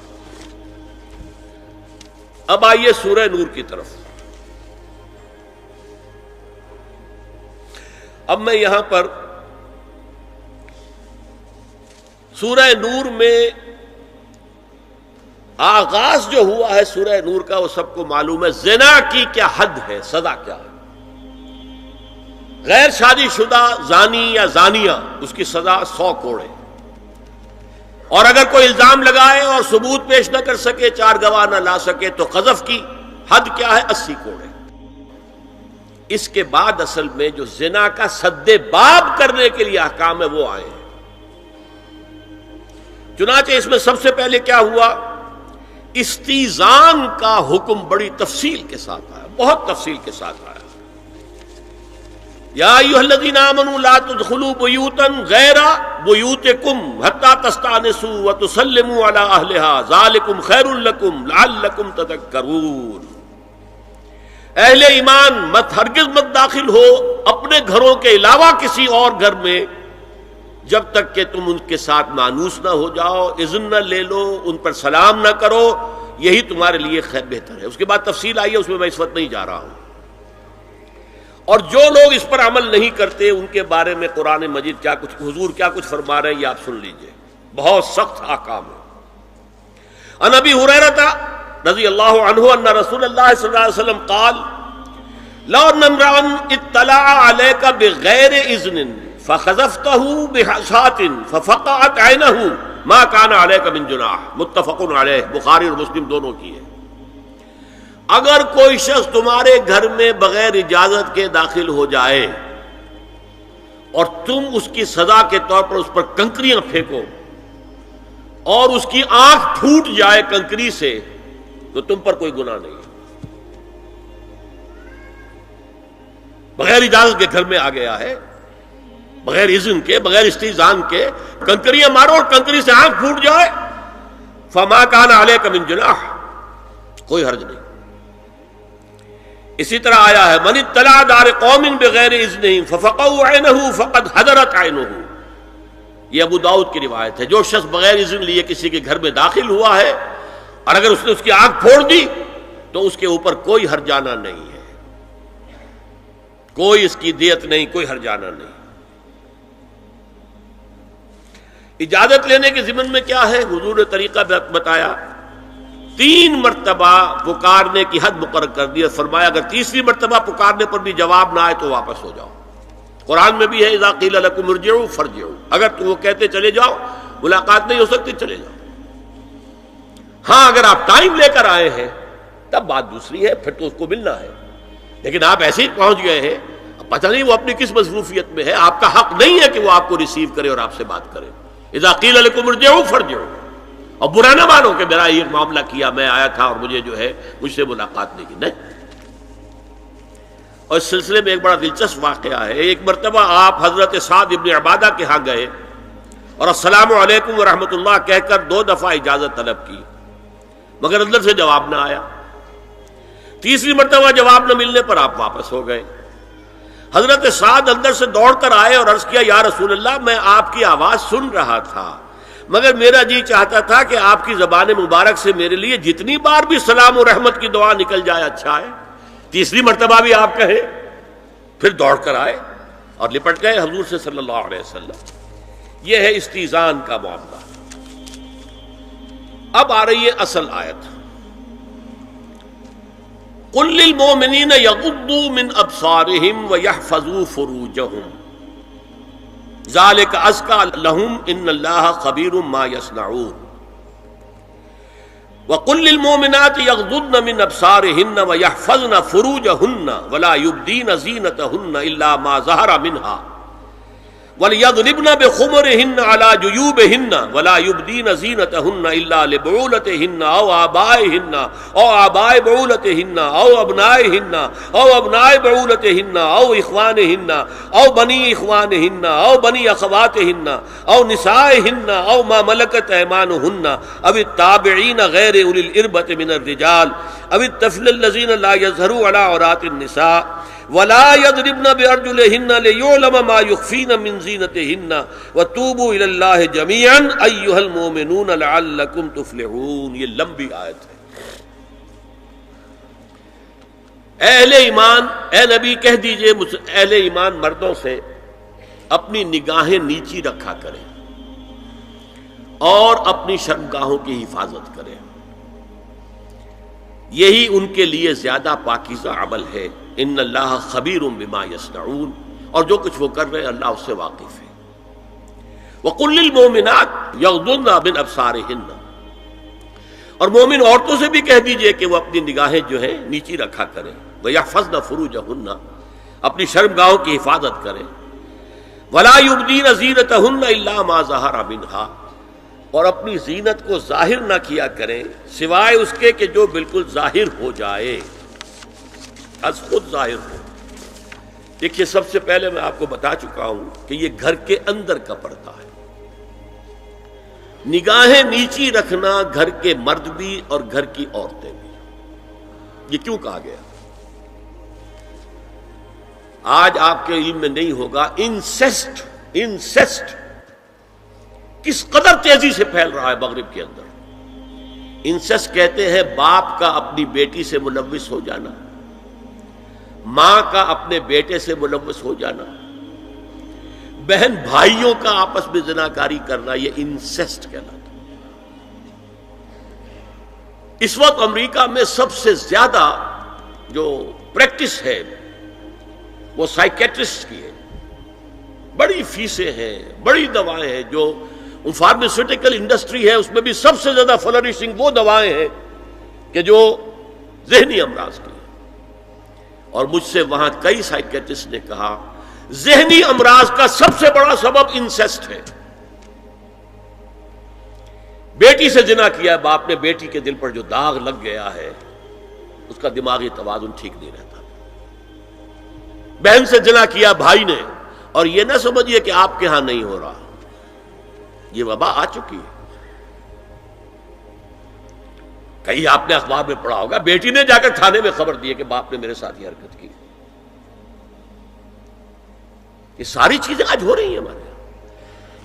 اب آئیے سورہ نور کی طرف۔ اب میں یہاں پر سورہ نور میں آغاز جو ہوا ہے سورہ نور کا، وہ سب کو معلوم ہے۔ زنا کی کیا حد ہے، سزا کیا ہے؟ غیر شادی شدہ زانی یا زانیہ، اس کی سزا 100 کوڑے، اور اگر کوئی الزام لگائے اور ثبوت پیش نہ کر سکے، 4 گواہ نہ لا سکے، تو قذف کی حد کیا ہے؟ 80 کوڑے۔ اس کے بعد اصل میں جو زنا کا سد باب کرنے کے لیے احکام ہے وہ آئے ہیں۔ چنانچہ اس میں سب سے پہلے کیا ہوا؟ استیزان کا حکم بڑی تفصیل کے ساتھ آیا، بہت تفصیل کے ساتھ آیا۔ یا ایھا الذین آمنوا لا تدخلوا بیوتا غیر بیوتکم حتی تستأنسوا وتسلموا علی اہلها ذالکم خیر لکم لعلکم تذکرون۔ اہل ایمان ہرگز مت داخل ہو اپنے گھروں کے علاوہ کسی اور گھر میں جب تک کہ تم ان کے ساتھ مانوس نہ ہو جاؤ، اذن نہ لے لو، ان پر سلام نہ کرو، یہی تمہارے لیے خیر بہتر ہے۔ اس کے بعد تفصیل آئی ہے، اس میں میں اس وقت نہیں جا رہا ہوں۔ اور جو لوگ اس پر عمل نہیں کرتے ان کے بارے میں قرآن مجید کیا کچھ، حضور کیا کچھ فرما رہے ہیں یہ آپ سن لیجئے، بہت سخت احکام ہے۔ عن ابی ہریرہ رضی اللہ عنہ ان رسول اللہ صلی اللہ علیہ وسلم قال لو ان امرأ اطلع علیک بغیر اذن فخذفته بحصاة ففقعت عینہ ما کان علیک من جناح، متفق علیہ، بخاری اور مسلم دونوں کی ہے۔ اگر کوئی شخص تمہارے گھر میں بغیر اجازت کے داخل ہو جائے اور تم اس کی سزا کے طور پر اس پر کنکریاں پھینکو اور اس کی آنکھ پھوٹ جائے کنکری سے، تو تم پر کوئی گناہ نہیں۔ بغیر اجازت کے گھر میں آ گیا ہے، بغیر اذن کے، بغیر استئذان کے کنکریاں مارو اور کنکری سے آنکھ پھوٹ جائے، فما کان علیک من جناح، کوئی حرج نہیں۔ اسی طرح آیا ہے من اطلع دار قوم بغیر اذنہم ففقعوا عینہ فقد حضرت عینہ، یہ ابو داؤد کی روایت ہے۔ جو شخص بغیر اذن لیے کسی کے گھر میں داخل ہوا ہے اور اگر اس نے اس کی آنکھ پھوڑ دی تو اس کے اوپر کوئی ہرجانہ نہیں ہے، کوئی اس کی دیت نہیں، کوئی ہرجانہ نہیں۔ اجازت لینے کے ضمن میں کیا ہے؟ حضور نے طریقہ بتایا، 3 مرتبہ پکارنے کی حد مقرر کر دی اور فرمایا اگر تیسری مرتبہ پکارنے پر بھی جواب نہ آئے تو واپس ہو جاؤ۔ قرآن میں بھی ہے اذا قیل لکم ارجعوا فارجعوا، اگر تو وہ کہتے چلے جاؤ، ملاقات نہیں ہو سکتی، چلے جاؤ۔ ہاں اگر آپ ٹائم لے کر آئے ہیں تب بات دوسری ہے، پھر تو اس کو ملنا ہے، لیکن آپ ایسے ہی پہنچ گئے ہیں، پتہ نہیں وہ اپنی کس مصروفیت میں ہے، آپ کا حق نہیں ہے کہ وہ آپ کو ریسیو کرے اور آپ سے بات کرے۔ اذا قیل لکم ارجعوا فارجعوا، اور برا نہ مانو کہ میرا یہ معاملہ کیا، میں آیا تھا اور مجھے جو ہے مجھ سے ملاقات نہیں کی، نہیں۔ اور اس سلسلے میں ایک بڑا دلچسپ واقعہ ہے۔ ایک مرتبہ آپ حضرت سعد ابن عبادہ کے ہاں گئے اور السلام علیکم ورحمۃ اللہ کہہ کر 2 دفعہ اجازت طلب کی، مگر اندر سے جواب نہ آیا۔ تیسری مرتبہ جواب نہ ملنے پر آپ واپس ہو گئے۔ حضرت سعد اندر سے دوڑ کر آئے اور عرض کیا یا رسول اللہ، میں آپ کی آواز سن رہا تھا مگر میرا جی چاہتا تھا کہ آپ کی زبان مبارک سے میرے لیے جتنی بار بھی سلام و رحمت کی دعا نکل جائے اچھا ہے، تیسری مرتبہ بھی آپ کہیں۔ پھر دوڑ کر آئے اور لپٹ گئے حضور سے صلی اللہ علیہ وسلم۔ یہ ہے استیزان کا معاملہ۔ اب آ رہی ہے اصل آیت، قل للمؤمنین یغضوا من ابصارہم ویحفظوا فروجہم ذالک ازکی لہم ان اللہ خبیر ما یصنعون وقل للمؤمنات یغضضن من ابصارہن ویحفظن فروجہن ولا یبدین زینتہن الا ما ظہر منہا وَلْيَضْرِبْنَ بِخُمُرِهِنَّ عَلَى جُيُوبِهِنَّ وَلَا يُبْدِينَ زِينَتَهُنَّ إِلَّا لِبُعُولَتِهِنَّ أَوْ آبَائِهِنَّ أَوْ آبَاءِ بُعُولَتِهِنَّ أَوْ أَبْنَائِهِنَّ أَوْ أَبْنَاءِ بُعُولَتِهِنَّ أَوْ إِخْوَانِهِنَّ أَوْ بَنِي إِخْوَانِهِنَّ أَوْ بَنِي أَخَوَاتِهِنَّ أَوْ نِسَائِهِنَّ أَوْ مَا مَلَكَتْ أَيْمَانُهُنَّ أَوِ التَّابِعِينَ غَيْرِ أُولِي الْإِرْبَةِ مِنَ الرِّجَالِ أَوِ الطَّفْلِ الَّذِينَ لَا يَظْهَرُوا عَلَى عَوْرَاتِ النِّسَاءِ وَلَا يَضْرِبْنَ بِأَرْجُلِهِنَّ لِيُعْلَمَ مَا يُخْفِينَ مِنْ زِينَتِهِنَّ وَتُوبُوا إِلَى اللَّهِ جَمِيعًا أَيُّهَا الْمُؤْمِنُونَ لَعَلَّكُمْ تُفْلِحُونَ۔ یہ لمبی آیت ہے۔ اہل ایمان، اے نبی کہہ دیجئے اہل ایمان مردوں سے اپنی نگاہیں نیچی رکھا کریں اور اپنی شرمگاہوں کی حفاظت کریں، یہی ان کے لیے زیادہ پاکیزہ عمل ہے۔ ان اللہ خبیر بما یصنعون، اور جو کچھ وہ کر رہے ہیں اللہ اس سے واقف ہے۔ وقل للمؤمنات یغضضن من ابصارہن، اور مومن عورتوں سے بھی کہہ دیجئے کہ وہ اپنی نگاہیں جو ہیں نیچی رکھا کریں، ویحفظن فروجہن، اپنی شرمگاہوں کی حفاظت کریں، ولا یبدین زینتہن الا ما ظہر منہا، اور اپنی زینت کو ظاہر نہ کیا کریں سوائے اس کے کہ جو بالکل ظاہر ہو جائے، از خود ظاہر ہو۔ دیکھیے سب سے پہلے میں آپ کو بتا چکا ہوں کہ یہ گھر کے اندر کا پردہ ہے۔ نگاہیں نیچی رکھنا گھر کے مرد بھی اور گھر کی عورتیں بھی۔ یہ کیوں کہا گیا؟ آج آپ کے علم میں نہیں ہوگا انسیسٹ کس قدر تیزی سے پھیل رہا ہے مغرب کے اندر۔ انسیسٹ کہتے ہیں باپ کا اپنی بیٹی سے ملوث ہو جانا، ماں کا اپنے بیٹے سے ملوث ہو جانا، بہن بھائیوں کا آپس میں زناکاری کرنا، یہ انسیسٹ کہلاتا ہے۔ اس وقت امریکہ میں سب سے زیادہ جو پریکٹس ہے وہ سائیکیٹرسٹ کی ہے، بڑی فیسیں ہیں، بڑی دوائیں ہیں، جو فارماسیوٹیکل انڈسٹری ہے اس میں بھی سب سے زیادہ فلرشنگ وہ دوائیں ہیں کہ جو ذہنی امراض کی ہیں۔ اور مجھ سے وہاں کئی سائیکیٹرسٹ نے کہا ذہنی امراض کا سب سے بڑا سبب انسیسٹ ہے۔ بیٹی سے زنا کیا ہے باپ نے، بیٹی کے دل پر جو داغ لگ گیا ہے اس کا دماغی توازن ٹھیک نہیں رہتا۔ بہن سے زنا کیا بھائی نے، اور یہ نہ سمجھیے کہ آپ کے ہاں نہیں ہو رہا، یہ وبا آ چکی ہے۔ کہیں آپ نے اخبار میں پڑھا ہوگا بیٹی نے جا کر تھانے میں خبر دی کہ باپ نے میرے ساتھ یہ حرکت کی. یہ ساری چیزیں آج ہو رہی ہیں ہمارے یہاں.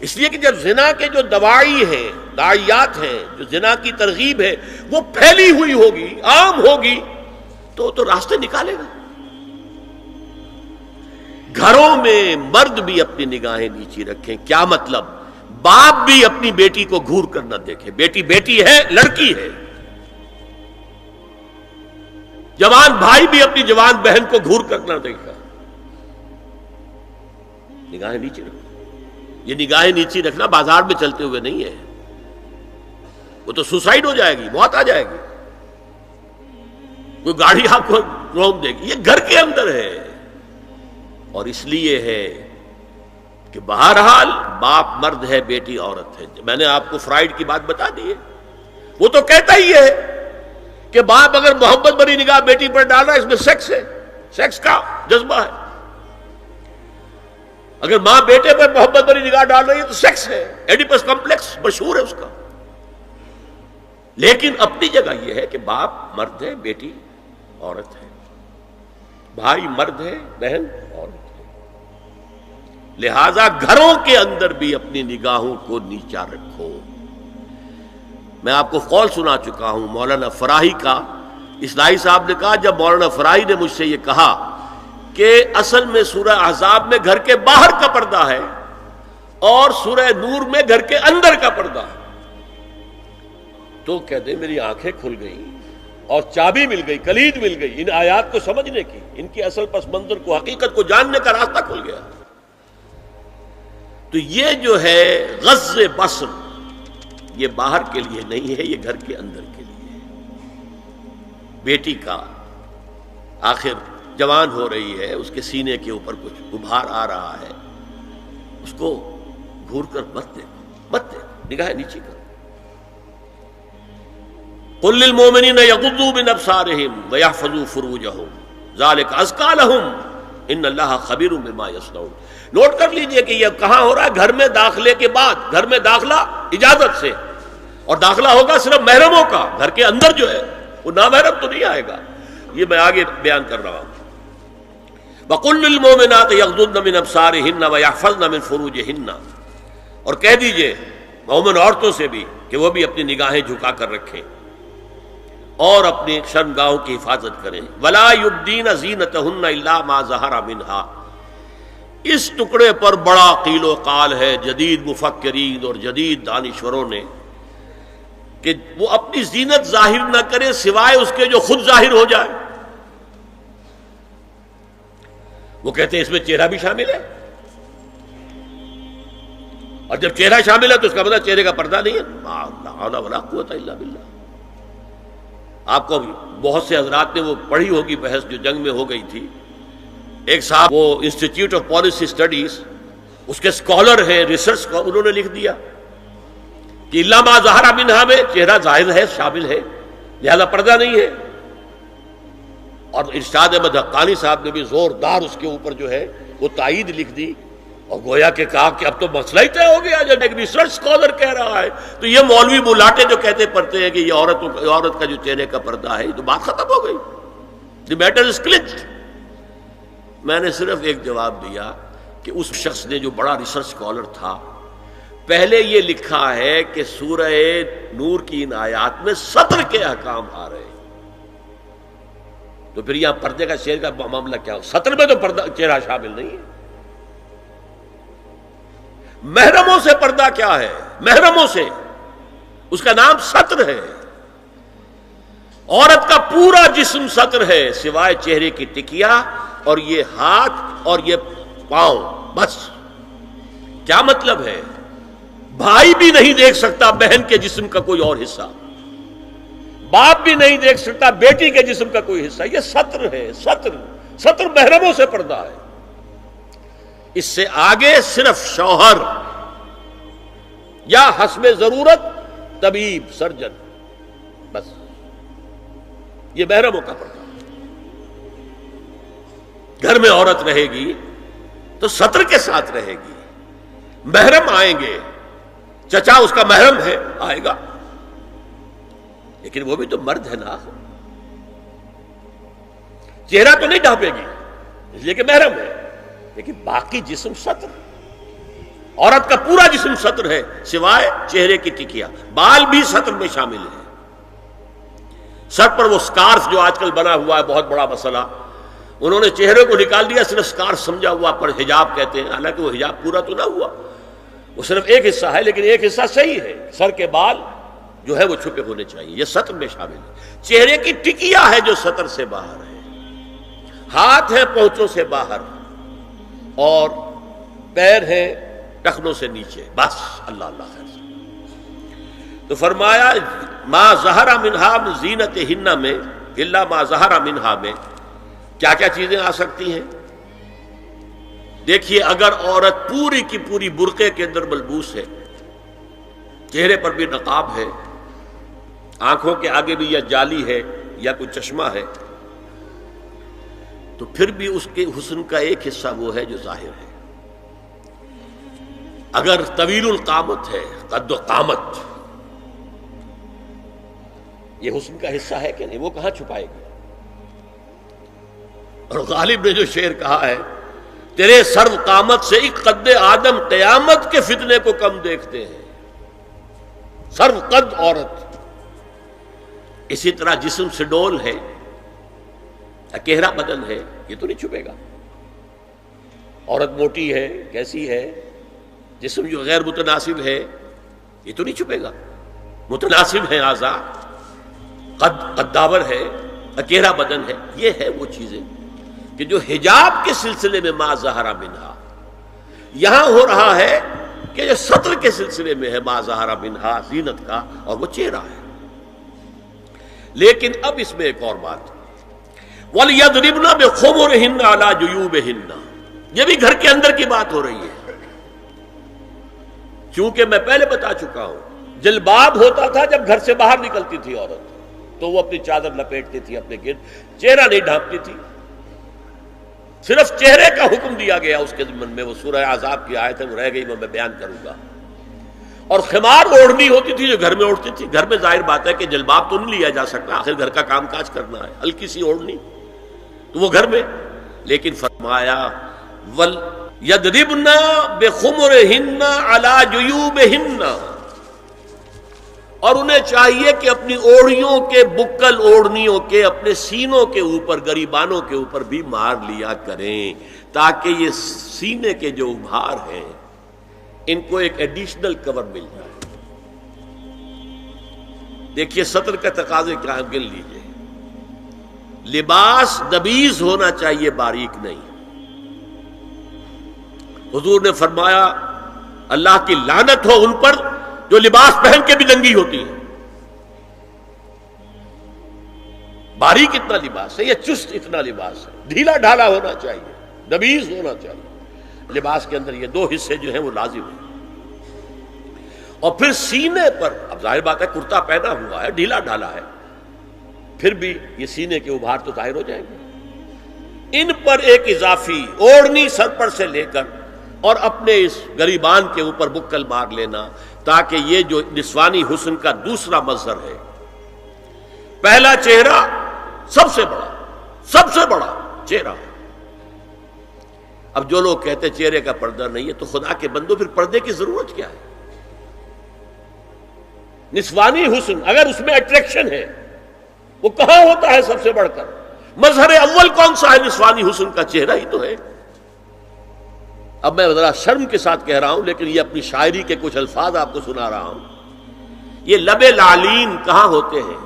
اس لیے کہ جب زنا کے جو دواعی ہیں، داعیات ہیں، جو زنا کی ترغیب ہے وہ پھیلی ہوئی ہوگی، عام ہوگی، تو راستے نکالے گا. گھروں میں مرد بھی اپنی نگاہیں نیچی رکھیں. کیا مطلب؟ باپ بھی اپنی بیٹی کو گھور کر نہ دیکھے. بیٹی بیٹی ہے، لڑکی ہے. جوان بھائی بھی اپنی جوان بہن کو گھور کر نہ دیکھا. نگاہیں نیچی رکھو. یہ نگاہیں نیچی رکھنا بازار میں چلتے ہوئے نہیں ہے. وہ تو سوسائڈ ہو جائے گی، موت آ جائے گی. کوئی گاڑی آپ کو روک دے گی. یہ گھر کے اندر ہے. اور اس لیے ہے کہ بہرحال باپ مرد ہے، بیٹی عورت ہے. میں نے آپ کو فرائیڈ کی بات بتا دی ہے. وہ تو کہتا ہی ہے کہ باپ اگر محبت بھری نگاہ بیٹی پر ڈال رہا ہے، اس میں سیکس ہے، سیکس کا جذبہ ہے. اگر ماں بیٹے پر محبت بھری نگاہ ڈال رہی ہے تو سیکس ہے. ایڈیپس کمپلیکس مشہور ہے اس کا. لیکن اپنی جگہ یہ ہے کہ باپ مرد ہے، بیٹی عورت ہے. بھائی مرد ہے، بہن عورت ہے. لہذا گھروں کے اندر بھی اپنی نگاہوں کو نیچا رکھو. میں آپ کو قول سنا چکا ہوں مولانا فراہی کا. اصلاحی صاحب نے کہا، جب مولانا فراہی نے مجھ سے یہ کہا کہ اصل میں سورہ احزاب میں گھر کے باہر کا پردہ ہے اور سورہ نور میں گھر کے اندر کا پردہ ہے، تو کہتے میری آنکھیں کھل گئیں اور چابی مل گئی، کلید مل گئی ان آیات کو سمجھنے کی، ان کی اصل پس منظر کو، حقیقت کو جاننے کا راستہ کھل گیا. تو یہ جو ہے غض بصر، یہ باہر کے لیے نہیں ہے، یہ گھر کے اندر کے لیے ہے. بیٹی کا آخر جوان ہو رہی ہے، اس کے سینے کے اوپر کچھ غبار آ رہا ہے، اس کو گھور کر مت دیکھو، مت دیکھو، نگاہیں نیچی کرو. قل للمؤمنین یغضوا من ابصارهم ویحفظوا فروجهم ذلک ازکی لهم ان اللہ خبیر بما یصنعون. نوٹ کر لیجئے کہ یہ کہاں ہو رہا ہے؟ گھر میں داخلے کے بعد. گھر میں داخلہ اجازت سے، اور داخلہ ہوگا صرف محرموں کا. گھر کے اندر جو ہے وہ نامحرم تو نہیں آئے گا. یہ میں آگے بیان کر رہا ہوں. وَقُلْ لِلْمُؤْمِنَاتِ يَغْضُضْنَ مِنْ أَبْصَارِهِنَّ وَيَحْفَظْنَ مِنْ فُرُوجِهِنَّ. اور کہہ دیجئے مومن عورتوں سے بھی کہ وہ بھی اپنی نگاہیں جھکا کر رکھیں اور اپنی شرمگاہوں کی حفاظت کریں. وَلَا يُبْدِينَ زِينَتَهُنَّ إِلَّا مَا ظَهَرَ مِنْهَا. اس ٹکڑے پر بڑا قیل و قال ہے جدید مفکرین اور جدید دانشوروں نے کہ وہ اپنی زینت ظاہر نہ کرے سوائے اس کے جو خود ظاہر ہو جائے. وہ کہتے ہیں اس میں چہرہ بھی شامل ہے، اور جب چہرہ شامل ہے تو اس کا مطلب چہرے کا پردہ نہیں ہے. لا حول ولا قوت الا باللہ. آپ کو بہت سے حضرات نے وہ پڑھی ہوگی بحث جو جنگ میں ہو گئی تھی. ایک صاحب وہ انسٹیٹیوٹ آف پالیسی اسٹڈیز اس کے اسکالر ہیں، ریسرچ کا، انہوں نے لکھ دیا کہ الا ما ظہر منہا میں چہرہ ظاہر ہے، شامل ہے، لہذا پردہ نہیں ہے. اور ارشاد احمد حقانی صاحب نے بھی زوردار اس کے اوپر جو ہے وہ تائید لکھ دی، اور گویا کہ کہا کہ اب تو مسئلہ ہی طے ہو گیا. جب ایک ریسرچ اسکالر کہہ رہا ہے تو یہ مولوی ملاٹے جو کہتے پڑھتے ہیں کہ یہ عورت کا جو چہرے کا پردہ ہے، یہ تو بات ختم ہو گئی. The matter is closed. میں نے صرف ایک جواب دیا کہ اس شخص نے جو بڑا ریسرچ اسکالر تھا، پہلے یہ لکھا ہے کہ سورہ نور کی ان آیات میں سطر کے احکام آ رہے ہیں، تو پھر یہاں پردے کا چہرے کا معاملہ کیا ہو؟ سطر میں تو پردہ چہرہ شامل نہیں ہے. محرموں سے پردہ کیا ہے؟ محرموں سے، اس کا نام سطر ہے. عورت کا پورا جسم سطر ہے سوائے چہرے کی ٹکیا اور یہ ہاتھ اور یہ پاؤں، بس. کیا مطلب ہے؟ بھائی بھی نہیں دیکھ سکتا بہن کے جسم کا کوئی اور حصہ، باپ بھی نہیں دیکھ سکتا بیٹی کے جسم کا کوئی حصہ. یہ سطر ہے. سطر محرموں سے پردہ ہے. اس سے آگے صرف شوہر یا حسب ضرورت طبیب، سرجن، بس. یہ محرموں کا پردہ. گھر میں عورت رہے گی تو سطر کے ساتھ رہے گی. محرم آئیں گے، چچا اس کا محرم ہے، آئے گا. لیکن وہ بھی تو مرد ہے نا، چہرہ تو نہیں ڈھانپے گی اس لیے کہ محرم ہے، لیکن باقی جسم ستر، عورت کا پورا جسم ستر ہے سوائے چہرے کی ٹکیا، بال بھی ستر میں شامل ہے۔ سر پر وہ سکارف جو آج کل بنا ہوا ہے بہت بڑا مسئلہ، انہوں نے چہرے کو نکال دیا، صرف سکارف سمجھا ہوا، پر حجاب کہتے ہیں، حالانکہ وہ حجاب پورا تو نہ ہوا، وہ صرف ایک حصہ ہے، لیکن ایک حصہ صحیح ہے، سر کے بال جو ہے وہ چھپے ہونے چاہیے، یہ سطر میں شامل ہے۔ چہرے کی ٹکیا ہے جو سطر سے باہر ہے، ہاتھ ہے پونچوں سے باہر، اور پیر ہے ٹخنوں سے نیچے، بس اللہ اللہ خیر سے۔ تو فرمایا ما ظہر منہا من زینتہن میں الا ما ظہر منہا میں کیا کیا چیزیں آ سکتی ہیں؟ دیکھیے، اگر عورت پوری کی پوری برقعے کے اندر ملبوس ہے، چہرے پر بھی نقاب ہے، آنکھوں کے آگے بھی یا جالی ہے یا کوئی چشمہ ہے، تو پھر بھی اس کے حسن کا ایک حصہ وہ ہے جو ظاہر ہے۔ اگر طویل القامت ہے، قد و قامت، یہ حسن کا حصہ ہے کہ نہیں؟ وہ کہاں چھپائے گی؟ اور غالب نے جو شعر کہا ہے، تیرے سرو قامت سے ایک قد آدم قیامت کے فتنے کو کم دیکھتے ہیں۔ سرو قد عورت، اسی طرح جسم سے ڈول ہے، اکیرا بدن ہے، یہ تو نہیں چھپے گا۔ عورت موٹی ہے، کیسی ہے، جسم جو غیر متناسب ہے، یہ تو نہیں چھپے گا۔ متناسب ہے اعضاء، قداور ہے، اکیرا بدن ہے، یہ ہے وہ چیزیں کہ جو حجاب کے سلسلے میں ما ظہر منہا، یہاں ہو رہا ہے کہ جو سطر کے سلسلے میں ہے ما ظہر منہا، زینت کا، اور وہ چہرہ ہے۔ لیکن اب اس میں ایک اور بات، وَلْيَضْرِبْنَ بِخُمُرِهِنَّ عَلَى جُيُوبِهِنَّ، یہ بھی گھر کے اندر کی بات ہو رہی ہے، چونکہ میں پہلے بتا چکا ہوں، جلباب ہوتا تھا جب گھر سے باہر نکلتی تھی عورت، تو وہ اپنی چادر لپیٹتی تھی اپنے گرد، چہرہ نہیں ڈھانپتی تھی، صرف چہرے کا حکم دیا گیا اس کے ضمن میں، وہ سورہ عذاب کی آیت ہے، وہ رہ گئی، وہ میں بیان کروں گا۔ اور خمار اوڑھنی ہوتی تھی جو گھر میں اوڑھتی تھی، گھر میں ظاہر بات ہے کہ جلباب تو نہیں لیا جا سکتا، آخر گھر کا کام کاج کرنا ہے، ہلکی سی اوڑھنی تو وہ گھر میں، لیکن فرمایا وَلْيَضْرِبْنَ بِخُمُرِهِنَّ عَلَى جُيُوبِهِنَّ، اور انہیں چاہیے کہ اپنی اوڑھیوں کے، بکل اوڑھنیوں کے اپنے سینوں کے اوپر، گریبانوں کے اوپر بھی مار لیا کریں، تاکہ یہ سینے کے جو ابھار ہیں ان کو ایک ایڈیشنل کور مل جائے۔ دیکھیے سطر کا تقاضے کیا ہے، گن لیجئے۔ لباس نبیز ہونا چاہیے، باریک نہیں۔ حضور نے فرمایا اللہ کی لعنت ہو ان پر جو لباس پہن کے بھی ننگی ہوتی ہے۔ باریک اتنا لباس ہے یا چست اتنا لباس ہے، ڈھیلا ڈھالا ہونا چاہیے، نبیز ہونا چاہیے۔ لباس کے اندر یہ دو حصے جو ہیں وہ لازم ہیں۔ اور پھر سینے پر، اب ظاہر بات ہے کرتا پہنا ہوا ہے، ڈھیلا ڈھالا ہے، پھر بھی یہ سینے کے ابھار تو ظاہر ہو جائیں گے۔ ان پر ایک اضافی اوڑھنی سر پر سے لے کر اور اپنے اس گریبان کے اوپر بکل مار لینا، تاکہ یہ جو نسوانی حسن کا دوسرا مظہر ہے، پہلا چہرہ سب سے بڑا چہرہ۔ اب جو لوگ کہتے چہرے کا پردہ نہیں ہے، تو خدا کے بندو پھر پردے کی ضرورت کیا ہے؟ نسوانی حسن اگر اس میں اٹریکشن ہے، وہ کہاں ہوتا ہے سب سے بڑھ کر؟ مظہر اول کون سا ہے نسوانی حسن کا؟ چہرہ ہی تو ہے۔ اب میں ذرا شرم کے ساتھ کہہ رہا ہوں، لیکن یہ اپنی شاعری کے کچھ الفاظ آپ کو سنا رہا ہوں۔ یہ لب لعلین کہاں ہوتے ہیں؟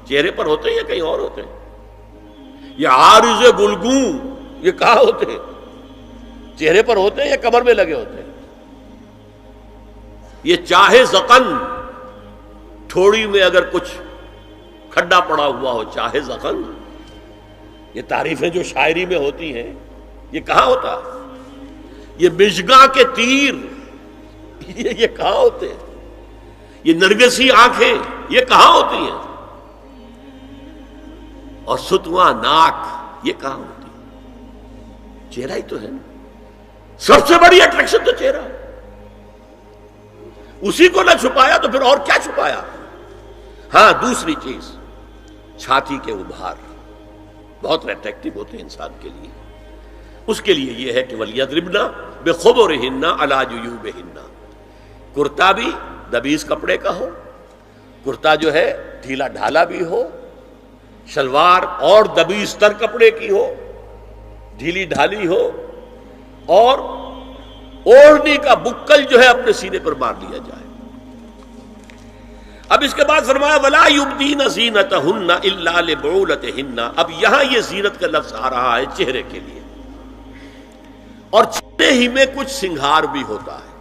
چہرے پر ہوتے ہیں یا کہیں اور ہوتے ہیں؟ یہ عارض گلگوں یہ کہاں ہوتے ہیں؟ چہرے پر ہوتے ہیں یا کمر میں لگے ہوتے ہیں؟ یہ چاہے زقن، تھوڑی میں اگر کچھ کھڈا پڑا ہوا ہو، چاہے زقن، یہ تعریفیں جو شاعری میں ہوتی ہیں، یہ کہاں ہوتا ہے؟ یہ مژگاں کے تیر یہ کہاں ہوتے ہیں؟ یہ نرگسی آنکھیں یہ کہاں ہوتی ہیں؟ اور ستواں ناک یہ کہاں ہوتی ہے؟ چہرہ ہی تو ہے نا، سب سے بڑی اٹریکشن تو چہرہ ہے۔ اسی کو نہ چھپایا تو پھر اور کیا چھپایا؟ ہاں دوسری چیز چھاتی کے ابھار بہت اٹریکٹیو ہوتے ہیں انسان کے لیے. اس کے لیے یہ ہے کہ وَلْيَضْرِبْنَ بِخُمُرِهِنَّ عَلَى جُيُوبِهِنَّ، کرتا بھی دبیز کپڑے کا ہو، کرتا جو ہے ڈھیلا ڈھالا بھی ہو، شلوار اور دبیز تر کپڑے کی ہو، ڈھیلی ڈھالی ہو، اور اوڑھنی کا بکل جو ہے اپنے سینے پر مار لیا جائے. اب اس کے بعد فرمایا وَلَا يُبْدِينَ زِينَتَهُنَّ إِلَّا لِبُعُولَتِهِنَّ. اب یہاں یہ زینت کا لفظ آ رہا ہے چہرے کے لیے، اور چہرے ہی میں کچھ سنگھار بھی ہوتا ہے.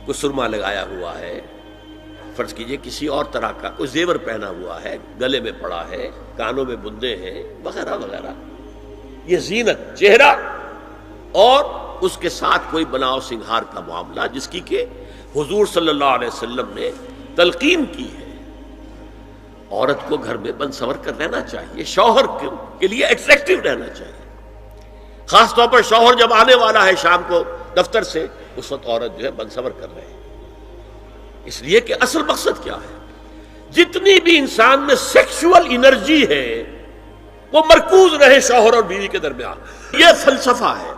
کوئی سرما لگایا ہوا ہے، فرض کیجئے کسی اور طرح کا کوئی زیور پہنا ہوا ہے، گلے میں پڑا ہے، کانوں میں بندے ہیں وغیرہ وغیرہ. یہ زینت چہرہ اور اس کے ساتھ کوئی بناؤ سنگھار کا معاملہ، جس کی کہ حضور صلی اللہ علیہ وسلم نے تلقین کی ہے. عورت کو گھر میں بن سنور کر رہنا چاہیے، شوہر کے لیے ایٹریکٹیو رہنا چاہیے. خاص طور پر شوہر جب آنے والا ہے شام کو دفتر سے، اس وقت عورت جو ہے بن سنور کر رہے ہیں. اس لیے کہ اصل مقصد کیا ہے؟ جتنی بھی انسان میں سیکشول انرجی ہے وہ مرکوز رہے شوہر اور بیوی کے درمیان. یہ فلسفہ ہے.